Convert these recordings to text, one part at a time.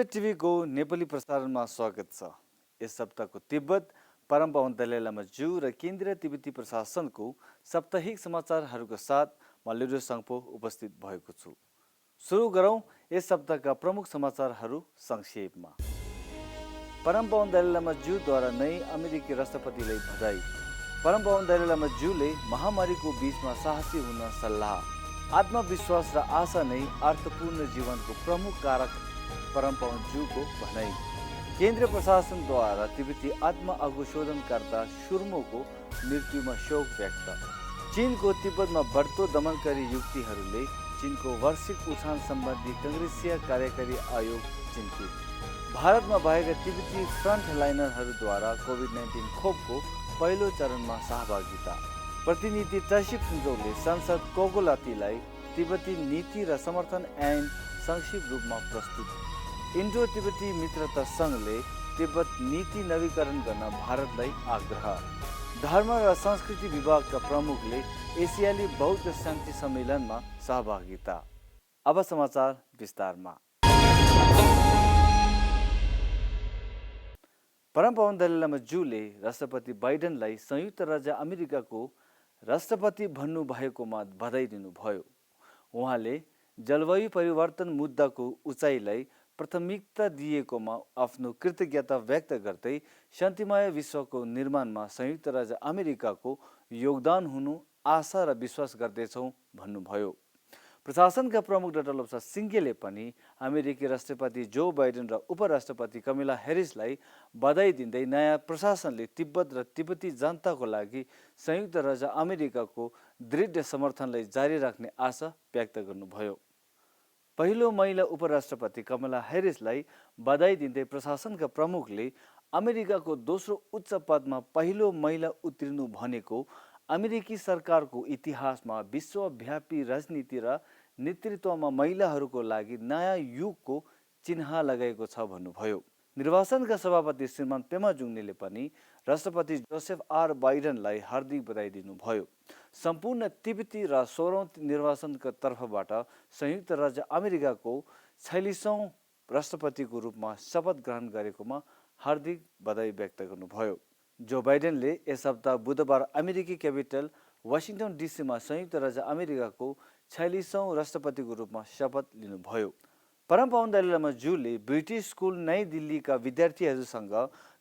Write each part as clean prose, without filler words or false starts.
Tibet TV को नेपाली प्रसारणमा स्वागत छ। यस सप्ताहको तिब्बत, परम पावन दलाई लामा ज्यू र केन्द्रीय तिब्बती प्रशासनको साप्ताहिक समाचारहरूको साथ म लिडो सङ्पो उपस्थित भएको छु। सुरु गरौँ यस सप्ताहका प्रमुख समाचारहरू संक्षेपमा। परम पावन दलाई लामा ज्यूद्वारा नयाँ अमेरिकी राष्ट्रपतिलाई बधाई। परम पावन दलाई लामा ज्यूले महामारीको बीचमा साहसी हुन सल्लाह। आत्मविश्वास र आशा नै अर्थपूर्ण जीवनको प्रमुख कारक परम पावन ज्यूको भनाई। केन्द्रीय प्रशासनद्वारा तिब्बती आत्म अघोषोधनकर्ता सुर्मोको मृत्युमा शोक व्यक्त। चीनको तिब्बतमा बढ्दो दमनकारी युक्तिहरूले चीनको वार्षिक उठान सम्बन्धी काङ्ग्रेसीय कार्यकारी आयोग चिन्तित। भारतमा भएका तिब्बती फ्रन्टलाइनरहरूद्वारा कोभिड-19 खोपको पहिलो चरणमा सहभागिता। प्रतिनिधि तैसिफ फुन्जोले सांसद कोगोलातीलाई तिब्बती नीति र समर्थन ऐन संक्षिप्त रूपमा प्रस्तुत। इन्डो तिब्बती मित्रता सङ्घले तिब्बत नीति नवीकरण गर्न भारतलाई आग्रह। धर्म र संस्कृति विभागका प्रमुखले एसियाली बौद्ध शान्ति सम्मेलनमा सहभागिता। अब समाचार विस्तारमा। परम पावन दलाई लामा ज्यूले राष्ट्रपति बाइडेनलाई संयुक्त राज्य अमेरिकाको राष्ट्रपति भन्नु भएकोमा बधाई दिनुभयो। उहाँले जलवायु परिवर्तन मुद्दाको उचाइलाई प्राथमिकता दिएकोमा आफ्नो कृतज्ञता व्यक्त गर्दै शान्तिमय विश्वको निर्माणमा संयुक्त राज्य अमेरिकाको योगदान हुनु आशा र विश्वास गर्दैछौँ भन्नुभयो। प्रशासनका प्रमुख डाक्टर लोप्सा सिङ्गेले पनि अमेरिकी राष्ट्रपति जो बाइडेन र उपराष्ट्रपति कमला ह्यारिसलाई बधाई दिँदै नयाँ प्रशासनले तिब्बत र तिब्बती जनताको लागि संयुक्त राज्य अमेरिकाको दृढ समर्थनलाई जारी राख्ने आशा व्यक्त गर्नुभयो। पहिलो महिला उपराष्ट्रपति कमला ह्यारिसलाई बधाई दिँदै प्रशासनका प्रमुखले अमेरिकाको दोस्रो उच्च पदमा पहिलो महिला उत्रिनु भनेको अमेरिकी सरकारको इतिहासमा विश्वव्यापी राजनीति र नेतृत्वमा महिलाहरूको लागि नयाँ युगको चिन्ह लगाएको छ भन्नुभयो। निर्वाचनका सभापति श्रीमान पेमा जुङ्गले पनि राष्ट्रपति जोसेफ आर बाइडेनलाई हार्दिक बधाई दिनुभयो। सम्पूर्ण तिब्बती र 16औं निर्वाचनका तर्फबाट संयुक्त राज्य अमेरिकाको 46औं राष्ट्रपतिको रूपमा शपथ ग्रहण गरेकोमा हार्दिक बधाई व्यक्त गर्नुभयो। जो बाइडेनले यस हप्ता बुधबार अमेरिकी क्यापिटल वासिङटन डिसीमा संयुक्त राज्य अमेरिकाको 46औं राष्ट्रपतिको रूपमा शपथ लिनुभयो। परम पावन दलाई लामा ज्यूले ब्रिटिस स्कुल नयाँ दिल्लीका विद्यार्थीहरूसँग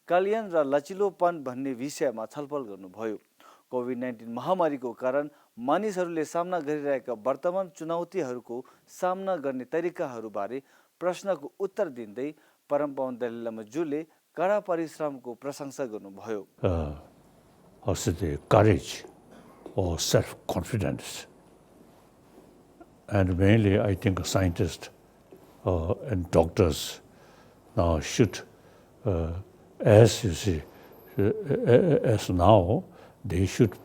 कल्याण र लचिलोपन भन्ने विषयमा छलफल गर्नुभयो। कोभिड-19 महामारीको कारण मानिसहरूले सामना गरिरहेका वर्तमान चुनौतीहरूको सामना गर्ने तरिकाहरूबारे प्रश्नको उत्तर दिँदै परम पावन दलाई लामा ज्यूले कडा परिश्रमको प्रशंसा गर्नुभयो। Also the courage or self-confidence, and mainly I think scientists and doctors now should, as you see, as now they should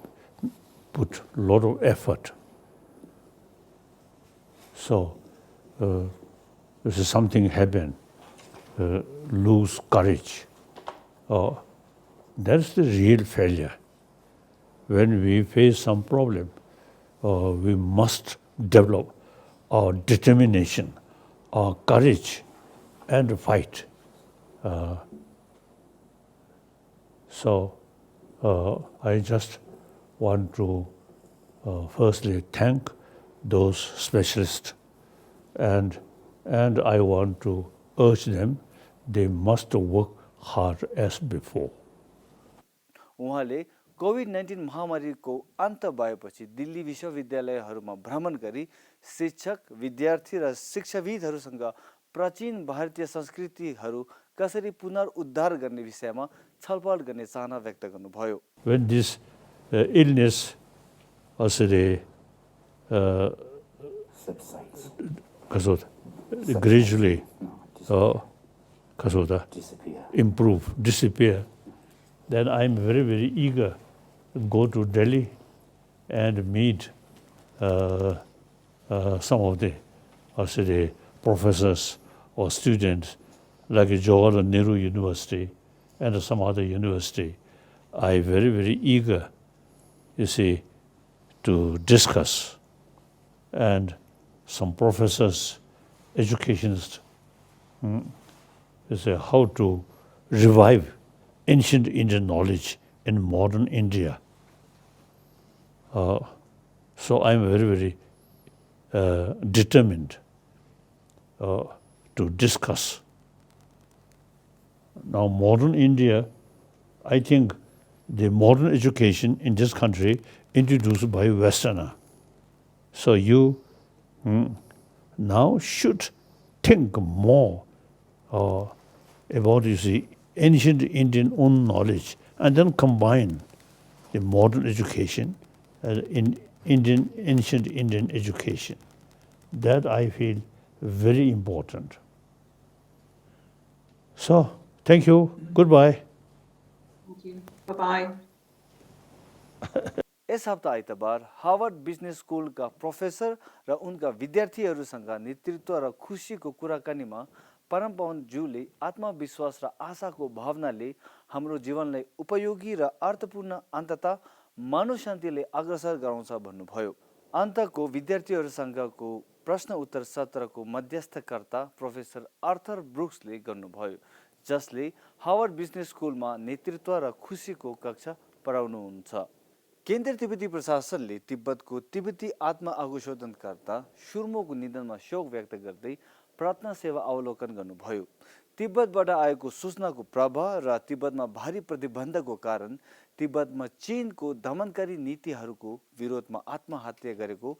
put a lot of effort. So if something happen, lose courage, that's the real failure. When we face some problem, we must develop our determination, our courage, and fight. So I just want to firstly thank those specialists, and I want to urge them, they must work hard as before. उहाँले COVID-19 महामारीको अन्त भएपछि दिल्ली विश्वविद्यालयहरूमा भ्रमण गरी शिक्षक, विद्यार्थी र शिक्षाविदहरूसँग प्राचीन भारतीय संस्कृतिहरू कसरी पुनरुद्धार गर्ने विषयमा छलफल गर्ने चाहना व्यक्त गर्नुभयो। When this illness gradually disappear, then I'm very, very eager to go to Delhi and meet some of the professors or students like Jawaharlal Nehru University and some other university. I'm very, very eager, you see, to discuss, and some professors, educationists, is how to revive ancient Indian knowledge in modern India. So I'm very, very determined to discuss. Now, modern India, I think the modern education in this country introduced by Westerner. So you now should think more about, you see, ancient Indian own knowledge and then combine the modern education in ancient Indian education. That I feel very important. So, thank you. Goodbye. Thank you. Bye-bye. यस हप्ता आइतबार Harvard business स्कुलका professor र उनका विद्यार्थीहरूसँग नेतृत्व र खुसीको कुराकानीमा परम पवन ज्यूले आत्मविश्वास र आशाको भावनाले हाम्रो जीवनलाई उपयोगी र अर्थपूर्ण अन्ततः मानव शान्तिले अग्रसर गराउँछ भन्नुभयो। अन्तको विद्यार्थीहरूसँगको प्रश्न उत्तर सत्रको मध्यस्थकर्ता प्रोफेसर आर्थर ब्रुक्सले गर्नुभयो, जसले हार्वर्ड बिजनेस स्कुलमा नेतृत्व र खुसीको कक्षा पढाउनुहुन्छ। केन्द्रीय तिब्बती प्रशासनले तिब्बतको तिब्बती आत्म अघोषोधनकर्ता सुर्मोको निधनमा शोक व्यक्त गर्दै प्रार्थना सेवा अवलोकन गर्नुभयो। तिब्बतबाट आएको सूचनाको प्रभाव र तिब्बतमा भारी प्रतिबन्धको कारण तिब्बतमा चीनको दमनकारी नीतिहरूको विरोधमा आत्महत्या गरेको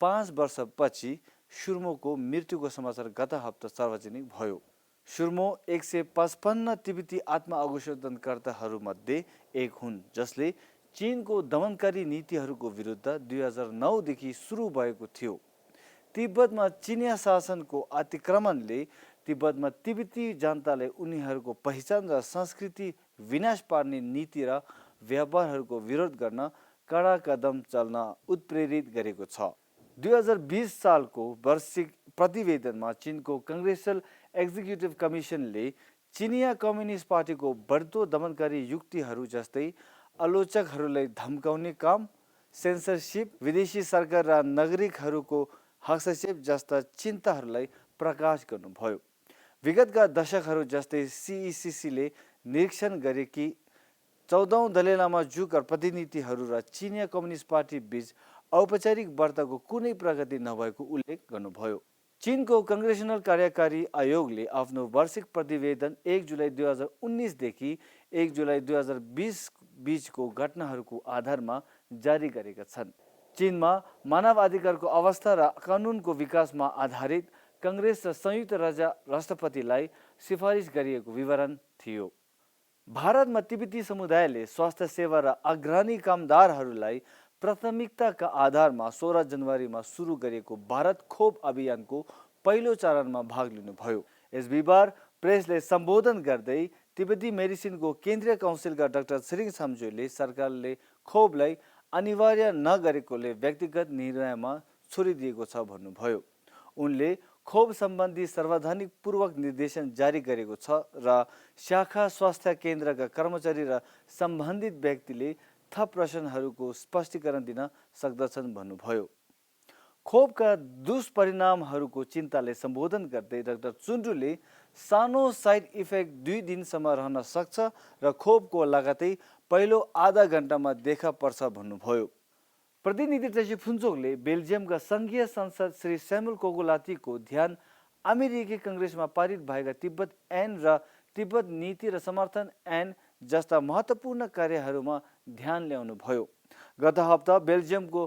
5 वर्षपछि सुर्मोको मृत्युको समाचार गत हप्ता सार्वजनिक भयो। सुर्मो 155 तिब्बती आत्म अघोषोधनकर्ताहरूमध्ये एक हुन्, जसले चीनको दमनकारी नीतिहरूको विरुद्ध 2009 देखि सुरु भएको थियो। तिब्बतमा चिनिया शासनको अतिक्रमणले तिब्बतमा तिब्बती जनतालाई उनीहरूको पहिचान र संस्कृति विनाश पार्ने नीति र व्यापारहरूको विरोध गर्न कडा कदम चल्न उत्प्रेरित गरेको छ। 2020 सालको वार्षिक प्रतिवेदनमा चीनको कांग्रेसल एक्जिक्युटिभ कमिसनले चिनिया कम्युनिस्ट पार्टीको बढ्दो दमनकारी युक्तिहरू जस्तै आलोचकहरूलाई धम्काउने काम, सेन्सरशिप, विदेशी सरकार र नागरिकहरूको हस्तक्षेप जस्ता चिन्ताहरूलाई प्रकाश गर्नुभयो। विगतका दशकहरू जस्तै सीईसीसीले निरीक्षण गरे कि 14औं दलाई लामा जुका प्रतिनिधिहरू र चिनिया कम्युनिस्ट पार्टी बीच औपचारिक वार्ताको कुनै प्रगति नभएको उल्लेख गर्नुभयो। चीनको कांग्रेसनल कार्यकारी आयोगले आफ्नो वार्षिक प्रतिवेदन 1 जुलाई 2019 देखि 1 जुलाई 2020 बीचको घटनाहरूको आधारमा जारी गरेका छन्। चीनमा मानव अधिकारको अवस्था र कानुनको विकासमा आधारित कांग्रेस र संयुक्त राज्य राष्ट्रपतिलाई सिफारिस गरिएको विवरण थियो। भारतमा तिब्बती समुदायले स्वास्थ्य सेवा र अग्रणी कामदारहरूलाई प्राथमिकताका आधारमा 16 जनवरीमा सुरु गरिएको भारत खोप अभियानको पहिलो चरणमा भाग लिनुभयो। यस बिहिबार प्रेसले सम्बोधन गर्दै तिब्बती मेडिसिनको केन्द्रीय काउन्सिलका डाक्टर छिरिङ साम्चोले सरकारले खोपलाई अनिवार्य नगरेकोले व्यक्तिगत निर्णयमा छोडिदिएको छ भन्नुभयो। उनले खोप सम्बन्धी सार्वधानिक पूर्वक निर्देशन जारी गरेको छ र शाखा स्वास्थ्य केन्द्रका कर्मचारी र सम्बन्धित व्यक्तिले थप प्रश्नहरूको स्पष्टीकरण दिन सक्दछन् भन्नुभयो। खोपका दुष्परिणामहरूको चिन्ताले सम्बोधन गर्दै डाक्टर चुन्डुले सानो साइड इफेक्ट 2 दिनसम्म रहन सक्छ र खोपको लागतै पहिलो आधा घण्टामा देखा पर्छ भन्नुभयो। प्रतिनिधि टेसी फुन्चोकले बेल्जियमका संघीय संसद श्री सैमुअल कोगुलातीको ध्यान अमेरिकी कांग्रेसमा पारित भएका तिब्बत ऐन र तिब्बत नीति र समर्थन ऐन जस्ता महत्त्वपूर्ण कार्यहरूमा ध्यान ल्याउनु भयो। गत हप्ता बेल्जियमको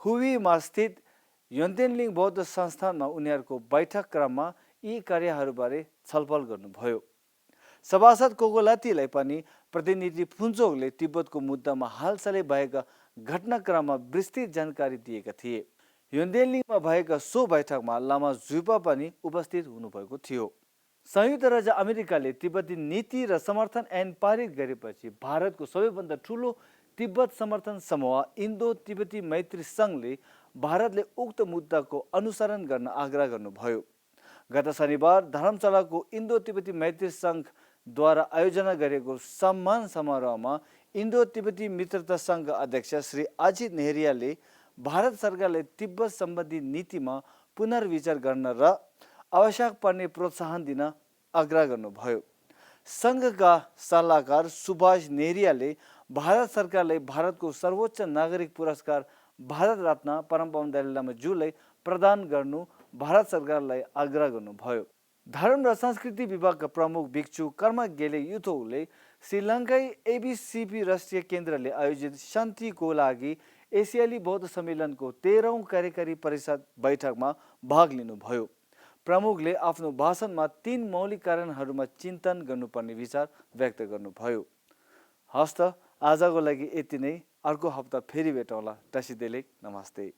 हुवीमा स्थित योन्तेनलिङ बौद्ध संस्थानमा उनीहरूको बैठक क्रममा यी कार्यहरूबारे छलफल गर्नुभयो। सभासद कोगोलातीलाई पनि प्रतिनिधि फुन्चोकले तिब्बतको मुद्दामा हालसालै भएका घटनाक्रममा विस्तृत जानकारी दिएका थिए। योन्तेनलिङमा भएका सो बैठकमा लामा जुपा पनि उपस्थित हुनुभएको थियो। संयुक्त राज्य अमेरिकाले तिब्बती नीति र समर्थन ऐन पारित गरेपछि भारतको सबैभन्दा ठूलो तिब्बत समर्थन समूह इन्डो तिब्बती मैत्री संघले भारतले उक्त मुद्दाको अनुसरण गर्न आग्रह गर्नुभयो। गत शनिबार धर्मशालाको इन्डो तिब्बती मैत्री संघद्वारा आयोजना गरेको सम्मान समारोहमा इन्डो तिब्बती मित्रता संघ अध्यक्ष श्री अजित नेहरियाले भारत सरकारले तिब्बत सम्बन्धी नीतिमा पुनर्विचार गर्न र आवश्यक पर्ने प्रोत्साहन दिन आग्रह गर्नुभयो। सङ्घका सल्लाहकार सुभाष नेहरियाले भारत सरकारलाई भारतको सर्वोच्च नागरिक पुरस्कार भारत रत्न परमपावन दलाई लामाज्यूलाई प्रदान गर्नु भारत सरकारलाई आग्रह गर्नुभयो। धर्म र संस्कृति विभागका प्रमुख भिक्षु कर्मा गेले युथोले श्रीलङ्काई एबीसीपी राष्ट्रिय केन्द्रले आयोजित शान्तिको लागि एसियाली बौद्ध सम्मेलनको 13औं कार्यकारी परिषद बैठकमा भाग लिनुभयो। प्रमुखले आफ्नो भाषणमा 3 मौलिक कारणहरूमा चिन्तन गर्नुपर्ने विचार व्यक्त गर्नुभयो। हस्त आजको लागि यति नै। अर्को हप्ता फेरि भेटौँला। टसिदेले नमस्ते।